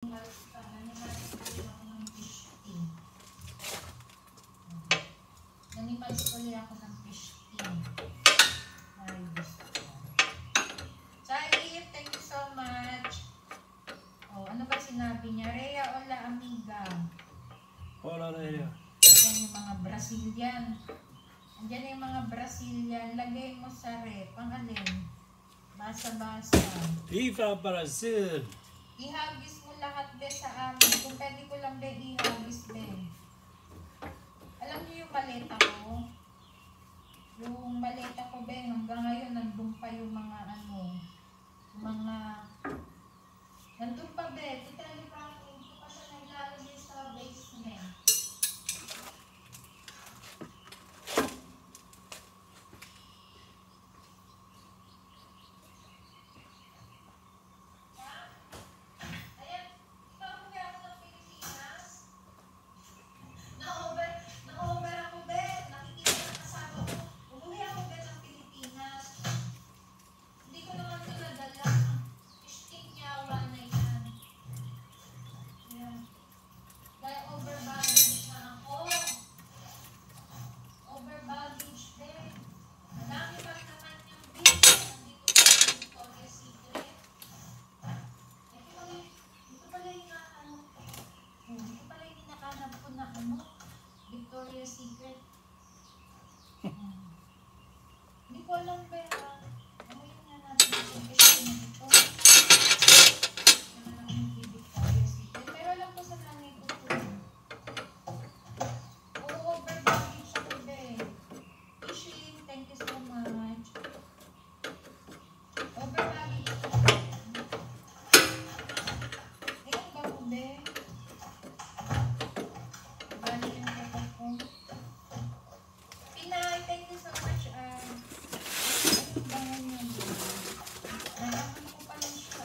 Nanimals ulit ako ng fish skin. Ay, gusto ko. Chai, thank you so much. Oh, ano ba sinabi niya? Rhea, hola amiga. Hola Rhea. Yan yung mga Brazilian. Andiyan yung mga Brazilian. Lagay mo sa rep. Ang alin? Basa-basa. Viva Brazil! Ihagis mo lahat be sa amin. Kung pwede ko lang be, ihagis be. Alam niyo yung maleta ko? Yung maleta ko be, hanggang ngayon nandun pa yung mga ano, mga nandun pa be. Totally parang hindi pa siya naglalagay sa basement. Victoria's Secret. Hindi ko alam ba yan. Amoy nga natin yung question na ito. Victoria's Secret. Pero alam ko sa langit ko ito. Oo, overbaggage ako ba eh. Ishin, thank you so much. Overbaggage ako. Ayun ba mo ba? Pinay, thank you so much. Anong bangon yun? Nalaman ko pa lang siya.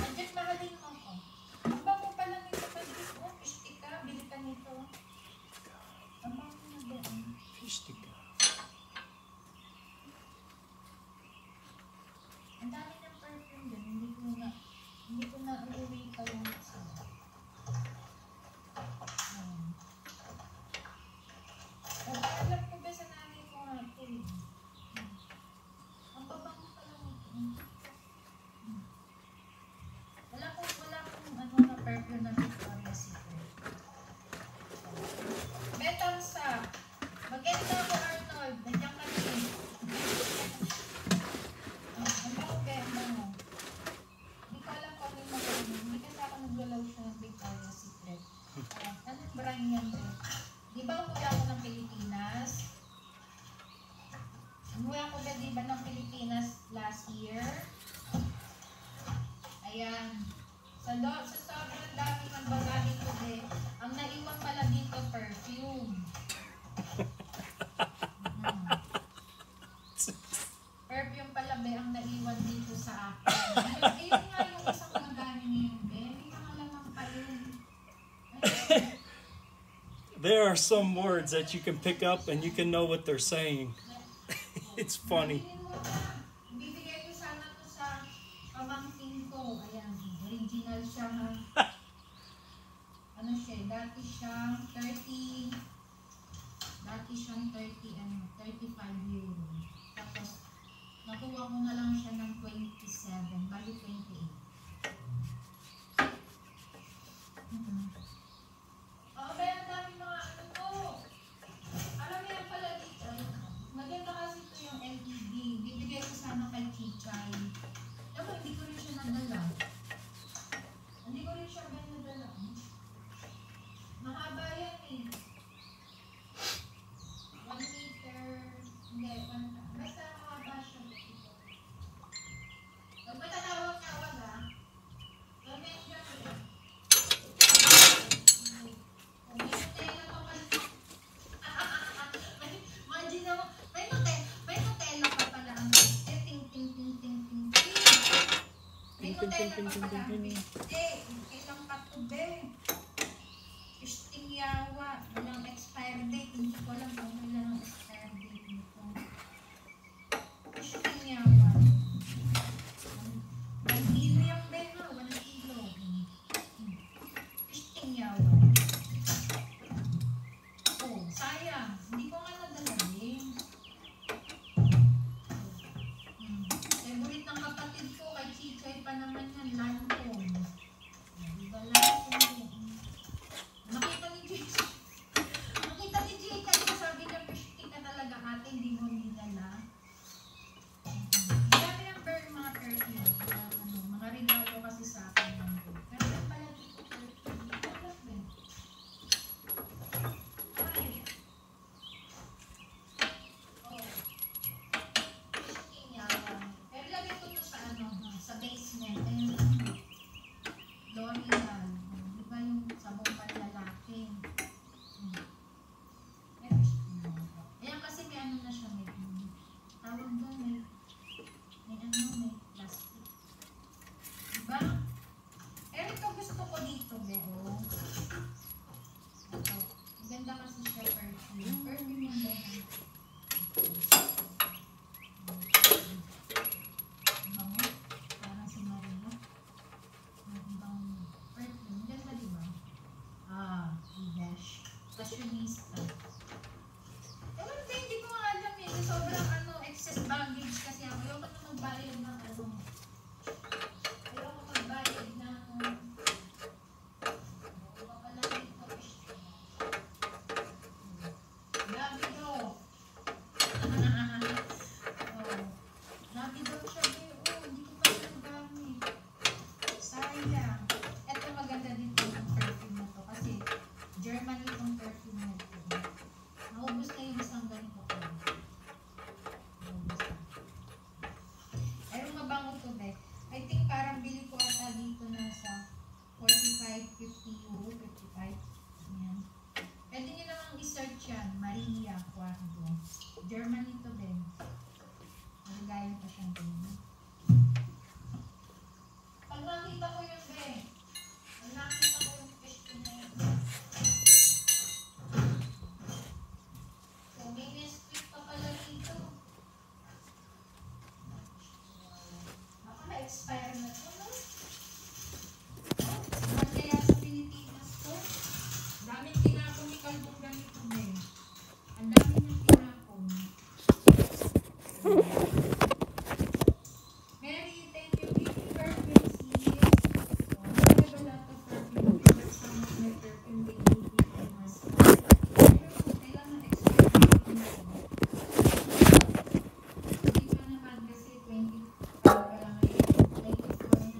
Andiyan, mahalin mo ako. Ang bango pa lang ito pag-bis mo. Fish ka, bili ka nito. Ang bango na doon. Fish ka. Ang dami ng perfume din. Hindi ko na uuwi pa yung isa. Alam ko ba sa nanay ko nga ito eh. Ang babango pa lang ito. Wala kong ano na perfume na Victoria's Secret. Metal sa maganda ko Arnold. Nandiyan ka din. Ang bango ba? Ang bango. Hindi ko alam kung ano yung maganda. Hindi kasi ako naglalaw siya ng Victoria's Secret. Anong brand yan ba? Di ba umuwi ako ng Pilipinas? Umuwi ako ba di ba ng Pilipinas last year? Ayan. Sa sobrang dami ng bagahe ko din, ang naiwan pala dito perfume. Perfume pala ba ang naiwan dito sa akin. Ayun nga yung isang bagahe niyo be. May mga lamang pa yun. There are some words that you can pick up and you can know what they're saying. It's funny. Bibigay ko sana to sa pamangkin ko. Ayan, original siya. Ano siya, dati siyang 35 euro. Tapos, nakuha ko na lang siya ng 27, bali 28. Kaya ang dami mga ano to. Alam mo yan pala dito. Maganda kasi ito yung LED. Bibigay ko sana kay Chichay. Alam mo, hindi ko rin siya nadala. Hindi ko rin siya nadala. Mahaba yan eh. 1 meter. Hindi, basta mahaba siya. Huwag matatawag-tawag ah. Comment dyan eh. Ilang patube. Pisting yawa. Walang expire date. Hindi ko alam kung ilan ang expire date nito. Pisting yawa. basement. Ayun. L'Oreal. Di ba yung sabong panlalaki? Ayan kasi may ano na siya. May tawag doon. May plastic. Diba? Eh, ito gusto ko dito, Beo. Ito. Ganda kasi siya perfume. Perfume yung Beo. Bango. Parang si Maria. Ibang perfume. Ganda, diba? Dash. Fashionista. Ewan din, hindi ko nga alam eh. Sobrang excess baggage kasi ako. Ayoko na magbayad ng ayoko magbayad ng Labido. Labido siya eh. Hindi ko pa siya nagamit. Sayang. Ito maganda dito yung perfume na to kasi Germany itong perfume na to. Naubos na yung isang ganito ko. Naubos na. Pero mabango to be. I think parang bili ko ata dito na sa 45, 50 euro, 55. Ayan. Pwede nyo namang i-search yan. Maria Cuardo. Germany to din. Naligayan pa siyang din. Pag nakita ko yun be. Pag nakita ko yung question na yun. So, may Nesquik pa pala dito. Baka na-expire na to, no? Saan kaya sa Pilipinas to? Daming tinapon ni Kalbong ganito, be. Ang dami niyang tinapon. Mary, thank you. Give me perfume, sis. I have a lot of perfume. But some of my perfume, they need it in my store. Kailangan expire na ito. Hindi pa naman kasi 25 pa lang ngayon. 24 na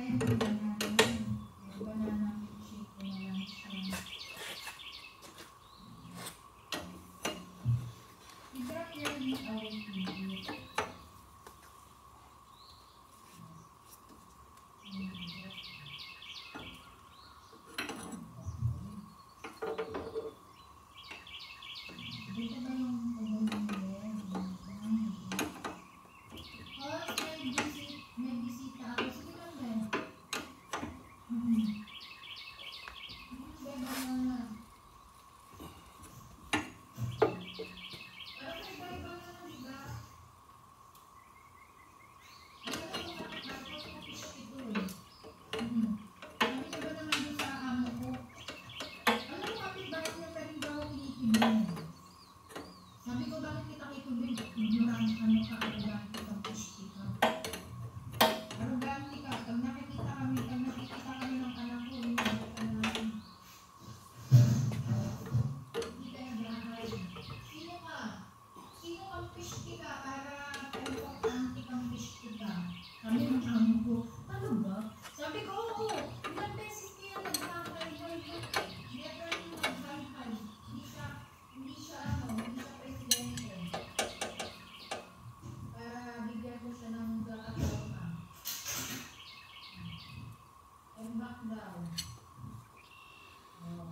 sayang yung banana. Yung banana shake ko na lang siya. I-drop your meat away, please. Dito ba yung may bisita ako. Sige lang ba? Banana. Parang may iba-iba na lang, diba? Alam mo, kapit-kapit ko fish ito eh. Sabi ko ba naman doon sa amo ko? Alam mo, kapit-bakit na pa rin daw kinikibig. Sabi ko, bakit kita kikibig? Ignorant ano ka, arrogant ka, fish ka. Arrogant ka. Pag nakikita kami ng anak ko, hindi ka namin. Hindi ka nag-ahay. Sino ka? Sino kang fish ka para importante kang fish ka? Sabi ng amo ko, ano ba? Sabi ko, oo. Ilang beses niya nag-ahay. Never yung nag-ahay. Hindi siya presidente. Para bigyan ko siya ng kakatawa. And back down. Oh.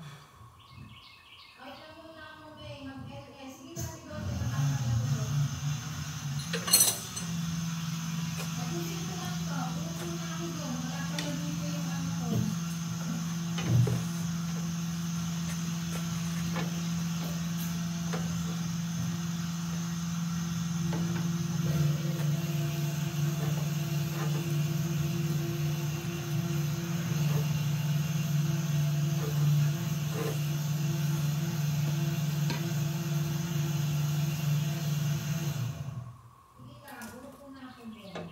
Out na muna ako, May. Mag-LS. Sige na, si Dote. Nakakala ko doon. Tapusin ko lang to. Unasin na ako doon. Wala pala dito yung ano ko. Sige ka, bulok ko na ako doon.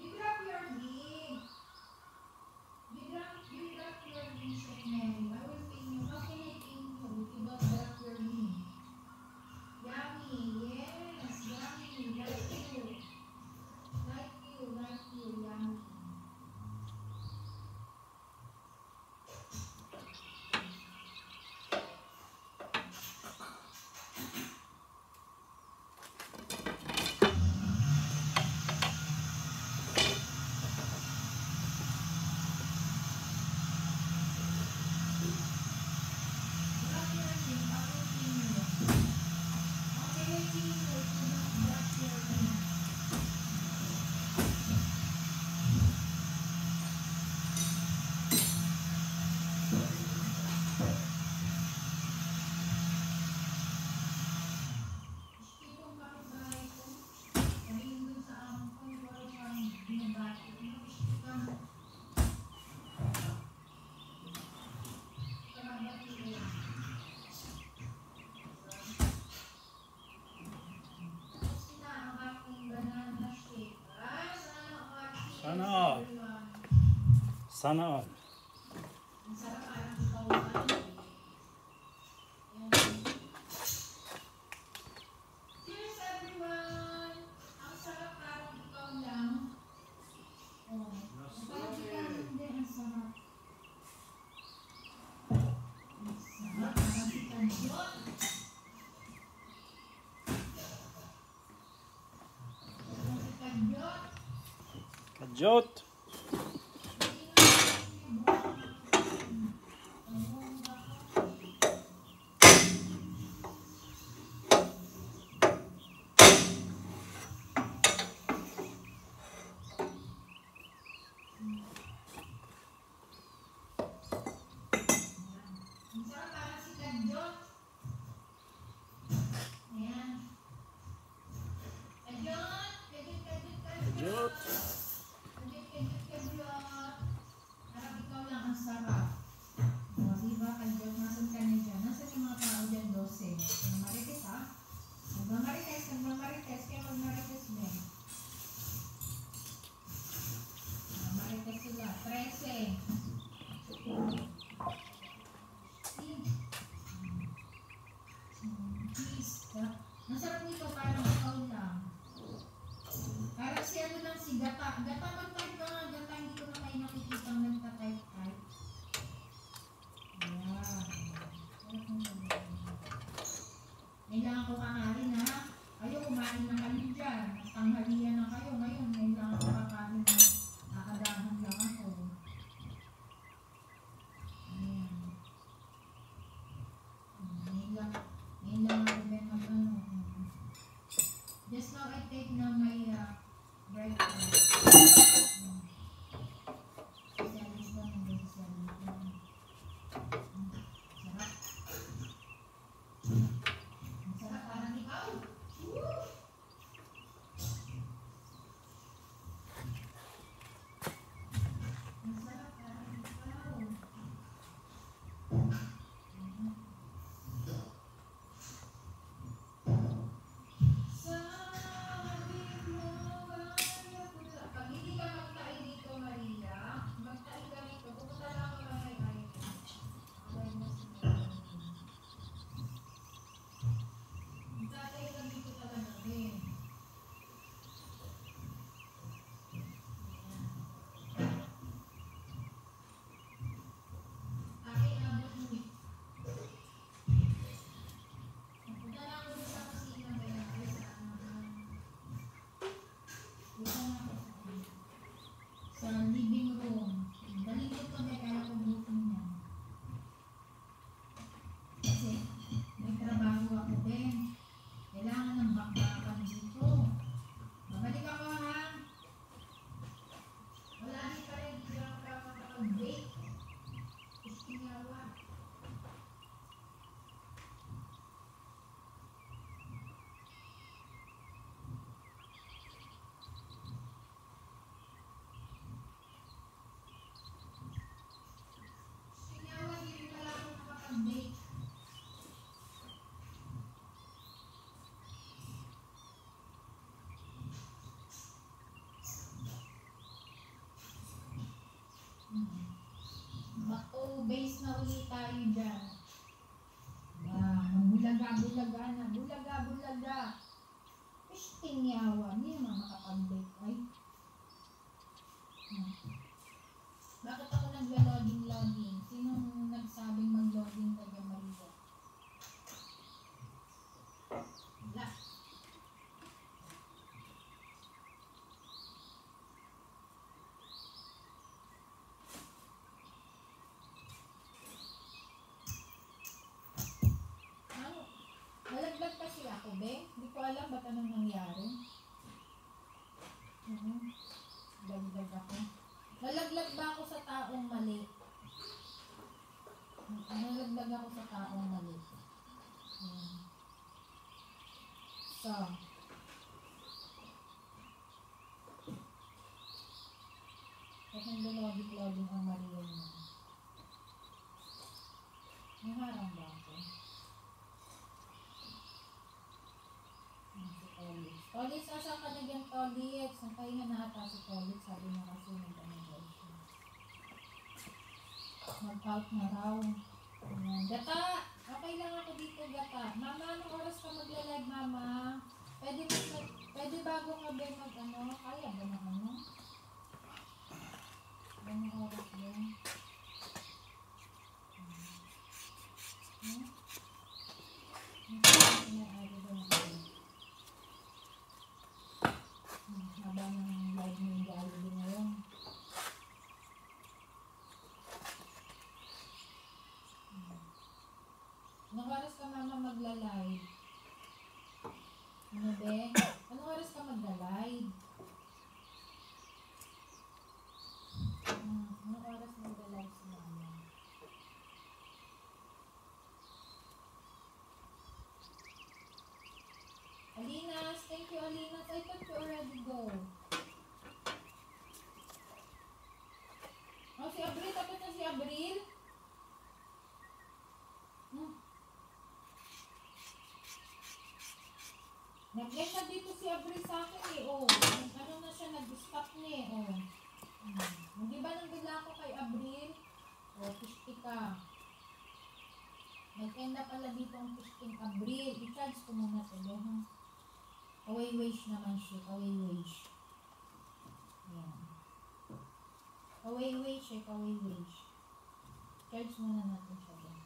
Big-drop your lead. Big-drop your lead, Chef Mary. I will pin you. How can I pin you if you don't drop your lead? Yummy. Yes, yummy. Like you. Yummy. Drop your lead. I will pin you. How can I pin you if you don't drop your lead? Itong kapitbahay ko, sabihin dun sa amo ko, wala siyang binabati. Tapos na ang aking banana shake. Sana all. Sana all. Ang sarap parang ikaw lang. Cheers everyone! Ang sarap parang ikaw lang. Oh. Parang ikaw hindi, ang sarap. Ang sarap, parang ikaw yun. Parang ikaw yun. Kajot. Ang sarap parang si Kadjot. Ayan. Kadjot! Kadjot! Kajot. Kadjot! si Gata. Gata, mag-type ka nga. Gata, hindi ko na kayo nakikita nagta-type-type. Ayan. Kailangan ko kakain ha. Kayo, kumain na kayo dyan. Tanghalian na kayo. Ngayon, kailangan ko kakain na. Nakadahan lang ako. Ayan. Ngayon lang ako may mag-ano. Just now, I take na my breakfast. Salis ba ng salis ko? Sarap. Ang sarap parang ikaw. Woo! Ang sarap parang ikaw. Pag hindi ka magtae dito, Maria, magtae ka rito. Pupunta lang ako ng may ay. Magtae ka dito talaga din. Aking abot mo eh. Pupunta lang ako sa kusina ba yan? Ay, sa sa living room. Dalikot ko may kaya ko gutom niya. Kasi may trabaho ako din. Kailangan ng bakbakan dito. Babalik ako ha. Wala din pa rin. Hindi ako makakapag-bake. Istingawa. Istingawa, hindi pala ako makakapag-bake. Bato-base na ulit tayo dyan. Bulaga-bulaga na. Bulaga-bulaga. Istingawa. Hindi naman makapag-bake. Ay. Bakit ako nagla-loading-loading? Sinong nagsabing mag-loading taga Maria? Wala. Ano? Nalaglag kasi ako, be. Hindi ko alam ba't anong nangyari. Laglag ako. Nalaglag ba ako sa taong mali? Nalaglag ako sa taong mali. So, kung lulogit-login ang Maria niya. Naharang ba ako? Si Tolix. Tolix, nasa ka na dyan, Tolix? Ang pahinga na ata si Tolix. Sabi niya kasi nag-anong siya. Mag-out na raw. Ayan. Gata! Okay lang ako dito, Gata. Mama, anong oras ka magla-live, Mama? Pwede bago ka ba mag-ano? Kaya ba na ano? Anong oras ba? Haba ng live mo yung Jollibee ngayon. Anong oras ka, Mama, magla-live? Ano, be? Anong oras ka magla-live? Anong oras magla-live si Mama? Alinas, thank you, Alinas. I thought you already go. Oh, si Abril, tapos na si Abril? Nag-like na dito si Abril sa akin eh, oh. Ano na siya, nag-stop niya eh, oh. Hindi ba nandula ako kay Abril? Oh, pushti ka. Nag-end na pala dito ang pushting Abril. I-charge ko muna ito, ha? Away-wish naman siya, away-wish. Ayan. Away check, away wish. Charge muna natin siya din.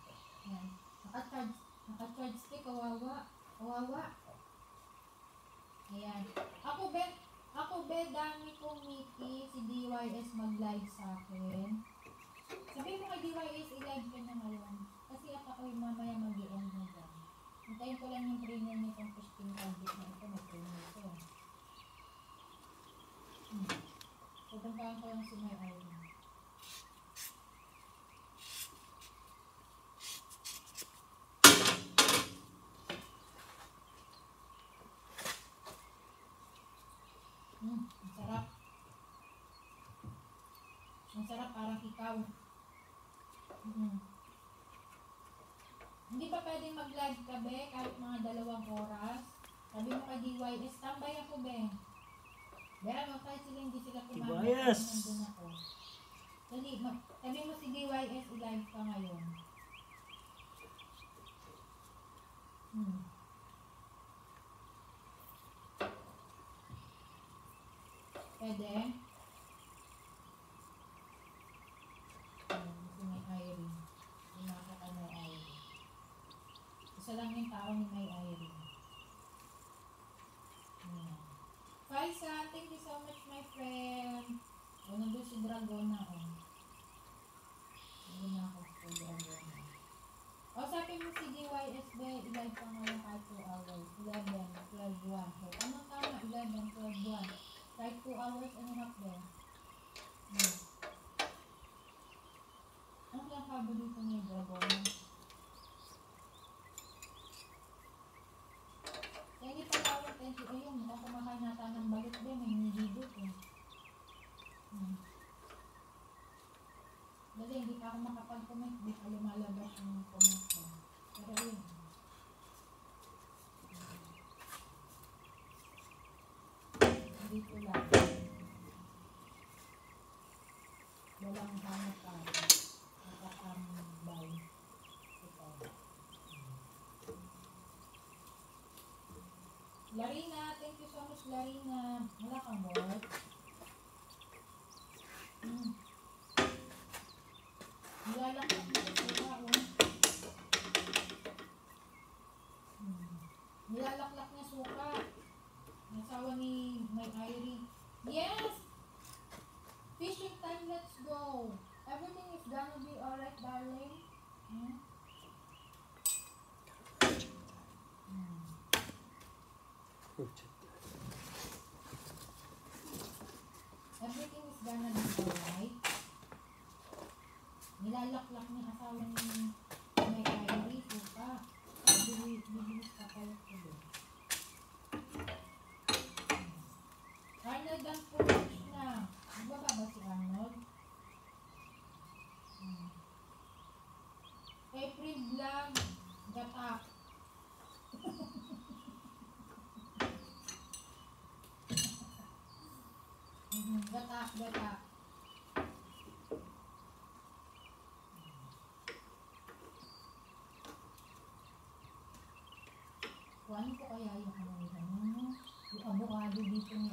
Ayan. Naka-charge stick, kawawa. Ayan. Ako be, dami kong miki, si DYS mag-live sa akin. Sabi mo kay DYS, i-live ka na ngayon. Kasi ako yung mamaya mag-i-end na dyan. Hintayin ko lang yung trainer nitong 15 budget na ito, mag-trainer ito. Pupuntahan ko lang si May Irene. Ang sarap. Ang sarap, parang ikaw. Hindi pa pwedeng mag-live ka, be, kahit mga 2 oras. Sabi mo kay DYS, tambay ako, be. Pero kahit sila hindi sila kumamit, nandun ako. Sabi mo si DYS, i-live ka ngayon. Pwede? Si May Irene. Nakaka May Irene. Isa lang yung tao ni May Irene. Kaisa, thank you so much, my friend. Nandun si Dragona, Nandun na ako si Dragona. Sabi mo si DYS, be, i-live pa ngayon kahit 2 hours. 11, 12, 1. So, tama, 11, 12, 1. Kahit 2 hours and a half, be. Ano lang kabo dito ni Dragona? Hindi pa tawag, thank you. Ayun, mukhang kumakain nata ng balit, be. May nilibot, Dali, hindi pa ako makapag-comment. Hindi pa lumalabas yung comment ko. Pero yun. Dito lang. Walang hanap pa. Nakakambay. Ito. Larina, thank you so much, Larina. Wala kang work. Nilalakak na suka, Nilalaklak niya suka. Nasawa ni May Irene. Yes! Fishing time, let's go. Everything is gonna be alright, darling. Everything is gonna be alright. Nilalaklak niya asawa ni May Irene, suka. Bibilis ka kayo ko. Arnold ang push na. Nagbaba ba si Arnold? April vlog, gatak. Gatak. Kuhanin ko kaya yung yung avocado dito ni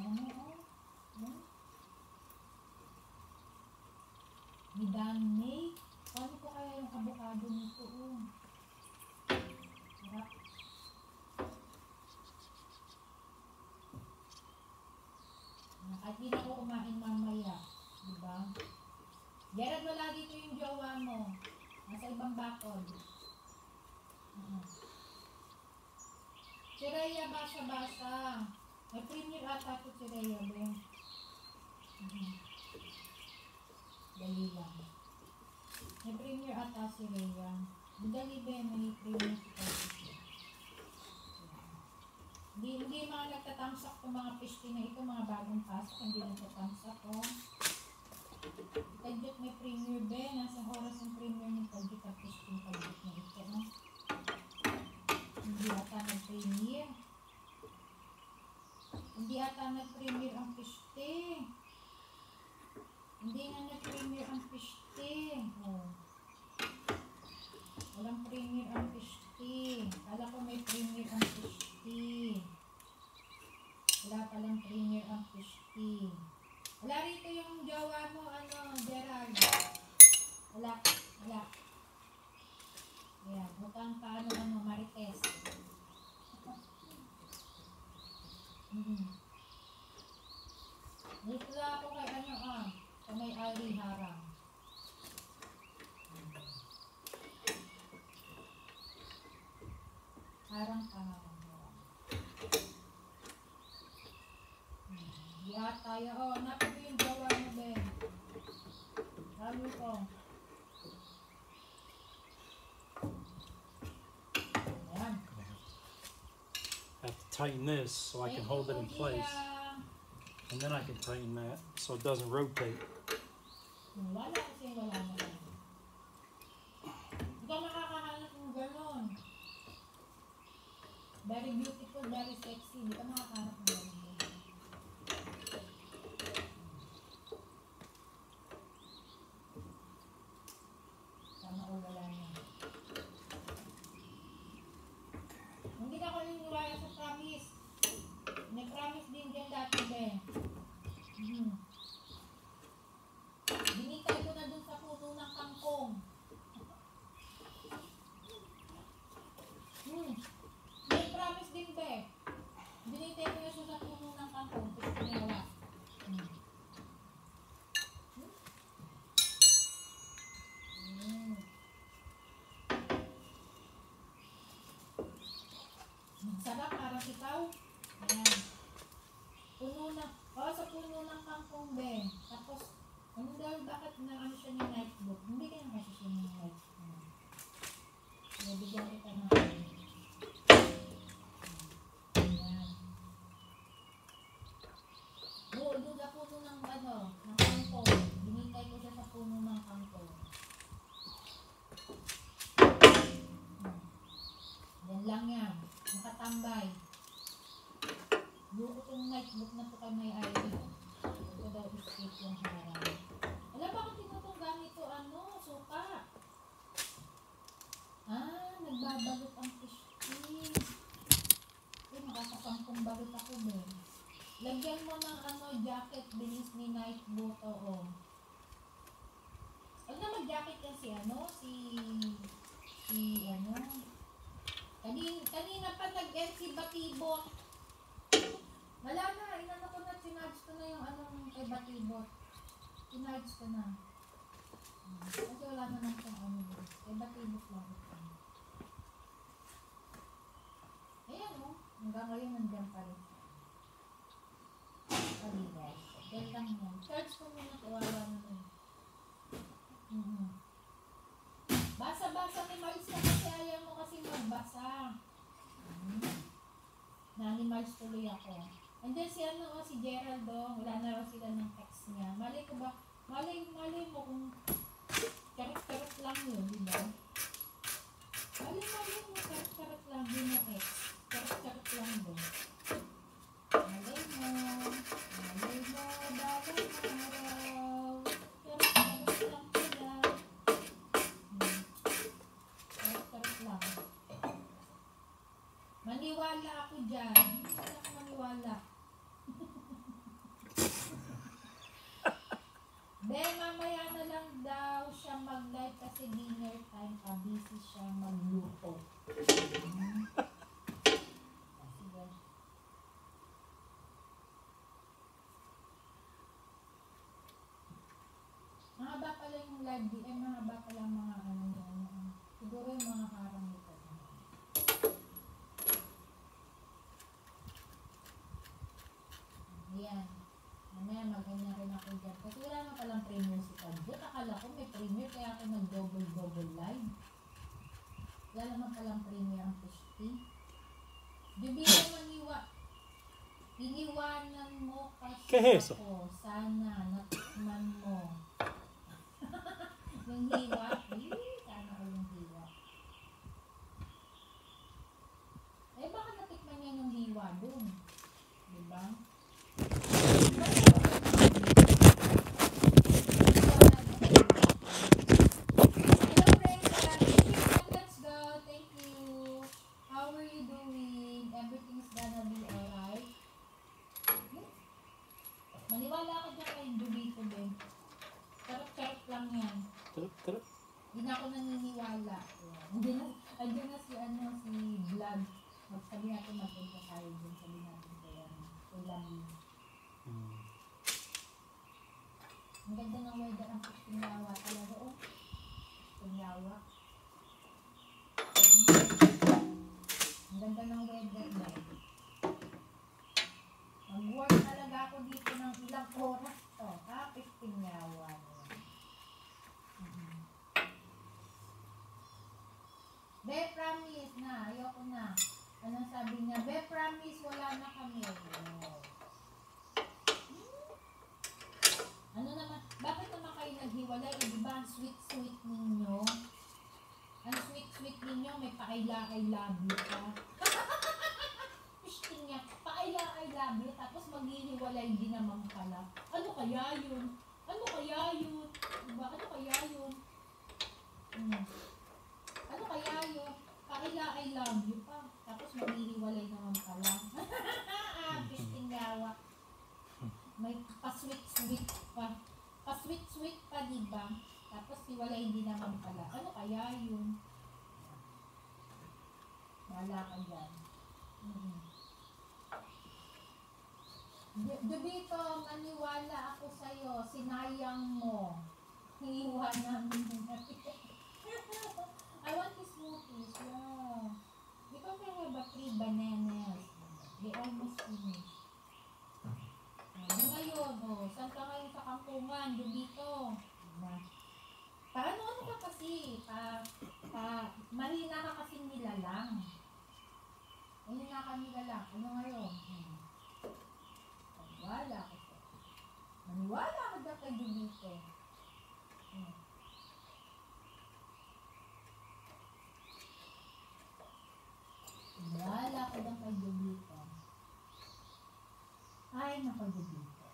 ni Danny. Kuhanin ko kaya yung avocado nito, Sarap. Kahit hindi ako kumain mamaya, diba? Gerard, wala dito yung jowa mo. Nasa ibang bakod. Si Rhea, basa-basa. May premier ata ito si Rhea, be. Dali lang. May premier ata si Rhea. Dali, be, may premier si Rhea. Hindi mga nagtatamsak itong mga pishti na ito, mga bagong pasok, hindi nagtatamsak, Tadyot may premier, be. Nasang oras ang premier ng tadyot ang pishti tadyot na ito, Hindi ata nag-premier. Hindi ata nag-premier ang pishti. Hindi nga nag-premier ang pishti. Walang premier ang pishti. Kala ko may premier ang pishti. Wala palang premier ang pishti. Wala rito yung jowa mo, ano, Gerald. Wala. Wala. Ayan, mukhang paano, ano, Marites. Dito lang ako kay, ano, sa may Ari Harang. Harang ka nga. Diyan tayo. Oh, hanapin mo yung jowa mo, Ben. Sabi ko. Ayan. I have to tighten this so I can hold it in place. And then I can tighten that so it doesn't rotate. Wala kasi wala na lang. Hindi ka makakahanap ng gano'n. Very beautiful, very sexy. Hindi ka makakahanap ng gano'n. Sana o wala na. Hindi ka ko niniwala sa promise. May promise din dyan dati, be. Binitay ko na dun sa puno ng kangkong. May promise din, be. Binitay ko na siya sa puno ng kangkong. Tapos pinawa. Sarap, parang ikaw. Ayan. Puno na. Sa puno ng kangkong, be. Tapos, ano daw, bakit na ano siya ng nightbook? Hindi ka na kasi siya ng nightbook. Nabigyan kita ng ayan. Doon sa puno ng ano, ng kangkong. Binitay ko siya sa puno ng kangkong. Yan lang yan. Makatambay. Buko itong nightbook na ito kay may ID. Ito daw escape yung harang. Alam ba kung tinutong ganito, ano, suka? Nagbabalot ang fishing. Makakapangkong balot ako, ben. Lagyan mo ng ano, jacket, bilis ni nightbook, oo. Huwag na mag-jacket yan si ano, ano. Kanina pa nag-end si Batibot. Wala na, inano ko na, sinarge ko na yung anong kay Batibot. Sinarge ko na. Kasi wala na lang siyang ano. Kay Batibot lang ito. Ayan o, hanggang ngayon nandiyan pa rin. Paligas. Yan lang yan. Charge ko muna, wala na rin. Basa-basa ni Miles na kasi ayaw mo kasi magbasa. Na-animals tuloy ako. And then si ano, si Gerald wala na raw sila ng text niya. Malay ko ba, malay mo kung charot-charot lang yun, di ba? Malay mo, charot-charot lang yun yung ex. Charot-charot lang doon. Malay mo, dalang araw. Charot-charot lang pala. Charot-charot lang. Maniwala ako dyan. Hindi ako maniwala. Ben, mamaya na lang daw siya mag-live kasi dinner time pa. Busy siya magluto. Sige. Mahaba pala yung live DM. Mahaba pala mga ano yan. Siguro yung mga harang nito. Ayan. Mamaya mag-anya rin ako dyan. Kasi wala na palang premiere si Tadbot. Akala ko may premiere kaya ako nag-double live. Wala naman palang premiere ang pushti. Jubilo iniwanan mo kasi ako. Sana natikman mo. Yung hiwa. Sana ko yung hiwa. Baka natikman niya yung hiwa dun. Diba? Maniwala ka dyan kay Dubito, Ben. Charot-charot lang yan. Tarap. Hindi na ako naniniwala. Andiyan na si Vlad. Sabi natin magpunta tayo dun. Sabi natin kay Lambi. Ang ganda ng weather ang Pustinyawa talaga. Oh, Pustinyawa. Ang ganda ng weather na. Mag-work talaga ako dito ng ilang oras to. Pustinyawa. Be, promise na. Ayoko na. Anong sabi niya? Be, promise, wala na kami. Ano naman? Bakit naman kayo naghiwalay? Eh, diba ang sweet-sweet ninyo? Ang sweet-sweet ninyo, may pa-I love you ka. Pushting niya, pa-I love you, tapos maghihiwalay din naman pala. Ano kaya yun? Ano kaya yun? Diba? Ano kaya yun? Ano kaya yun? Pa-I love you pa. Tapos maghihiwalay naman pala. Pushting yawa. May pa-sweet-sweet pa. Pa-sweet-sweet pa, diba? Tapos hiwalay din naman pala. Ano kaya yun? Wala ka dyan. Dubito, maniwala ako sa'yo. Sinayang mo. Iiwanan mo. I want these smoothies. Yeah. Because I have 3 bananas. They almost finished. Ngayon, saan ka ngayon sa kampungan? Dubito. Paano ka kasi? Mahina ka kasi nilalang. Mahina ka nilalang. Ano ngayon? Maniwala ka siya. Maniwala ka dyan kay Dubito. Maniwala ka dyan kay Dubito. Ay, naku, Dubito.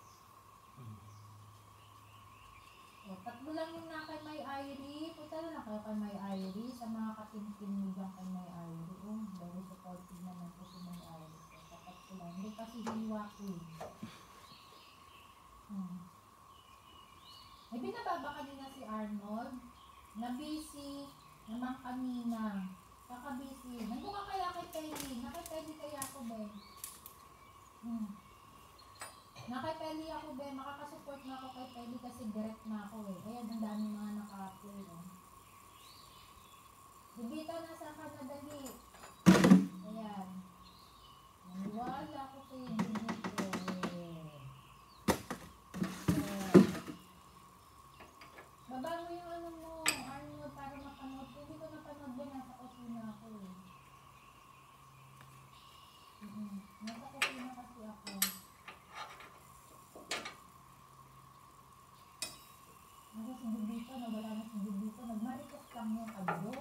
Tatlo lang yung na kay May Irie. Punta na kayo kay May Irie. Sa mga katimtim nyo dyan kay May Irie. Very supportive naman po si May Irie. Tapat ko lang. Hindi kasi hiwa ko eh. May binababa kanina si Arnold. Na-busy naman kanina. Kaka-busy. Nandun ka kaya kay Pelly. Nakay-Pelly kaya ako, Ben. Nakay-Pelly ako, Ben. Makakasupport na ako kay Pelly kasi direct na ako eh. Ayan, ang dami mga naka-upload. Dubito, nasa ka na dali. Ayan. Maniwala ako sa'yo, Dubito. Baba mo yung ano mo, Arnold, para mapanood. Hindi ko napanood ba, nasa kusina ako eh. Nasa kusina kasi ako. Nasa si Dubito, nawala na si Dubito. Nagmaritos lang yun, kabro.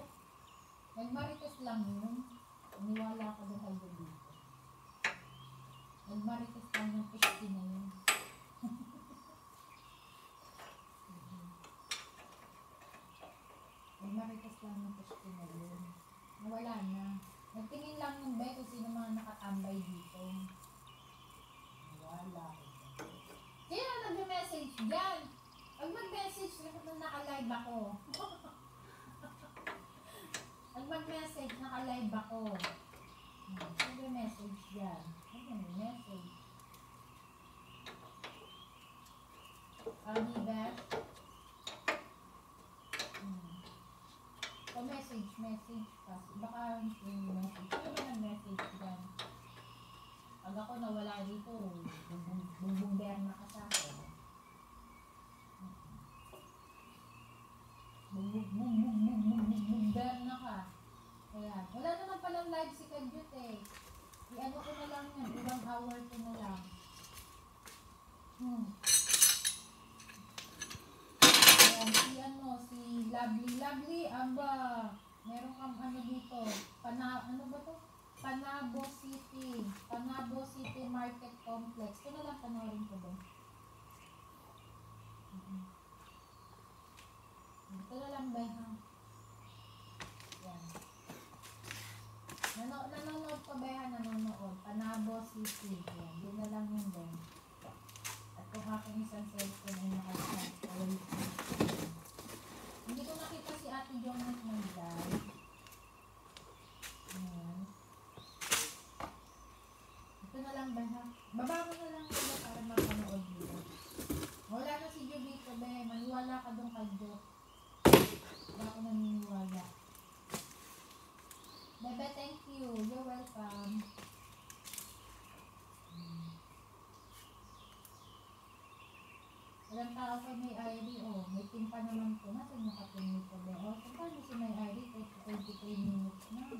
Nagmaritos lang yun. Iniwala ko doon kay Dubito. Nagmaritos lang yung pushti na yun. Nagmaritos lang yung pushti na yun. Nawala na. Nagtingin lang yung be kung sino mga nakatambay dito. Nawala ko. Sino nag-message dyan? Pag mag-message, naka-live ako. Pag mag-message, naka-live ako. Nag-message dyan. Nag-message. Beth? O message kasi. Baka yung message. Ano ba nag-message dyan? Pag ako nawala dito, bumbumber na ka sa akin. Bumber na ka. Ayan. Wala naman palang live si Kadyut eh. I-ano ko na lang yan. 1 hour ko na lang. Ayan. Si Lovely. Aba. Meron kang ano dito. Ano ba to? Panabo City Market Complex. Ito na lang panoorin ko doon. Ito na lang ba ha? Yan. Nanonood ko ba ha? Nanonood. Panabo City. Yan. Yun na lang yun din. At kung itong isang cellphone ay nakasal. Hindi ko nakita si Ate Jonas mag-live. Ayan. Ito na lang ba ha? Baba mo na lang nila para mapanood nila. Wala na si Jovito, be. Maniwala ka doon kay Jo. Wala ako naniniwala. Bebe, thank you. You're welcome. Walang tao kay May ID, oh. May pin pa naman po. Nasaan nakapin nito, be? Oh, kung paano si May ID? 23 minutes na.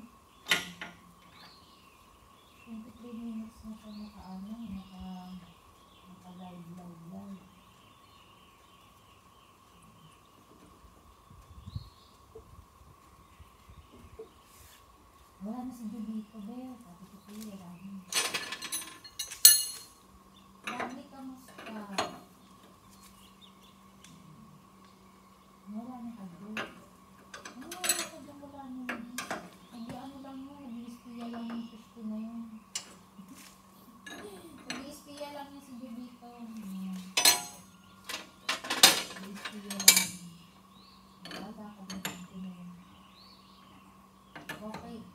23 minutes na siya naka-live. Wala na si Jubito, be. Sabi ko sa'yo, Rami. Rami, kamusta? Wala na ka doon. Ano wala ka doon? Wala na yun. Nag-ano lang yun. Nag-iispiya lang yung gusto na yun. Nag-iispiya lang yun si Jubito. Nag-iispiya lang. Wala ka doon.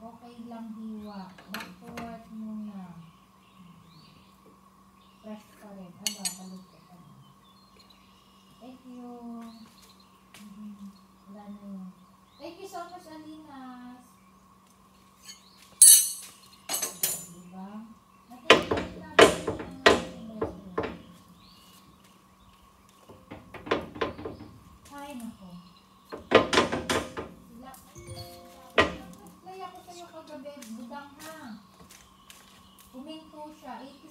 Okay lang hiwa. Back to work muna. Fresh pa rin. Aba, balito pa rin. Thank you. Wala na yun. Thank you so much, Alinas. Diba? Natin natin ay, nako. Play ako sa'yo kagabi. Budang ha. Kuminto siya. 80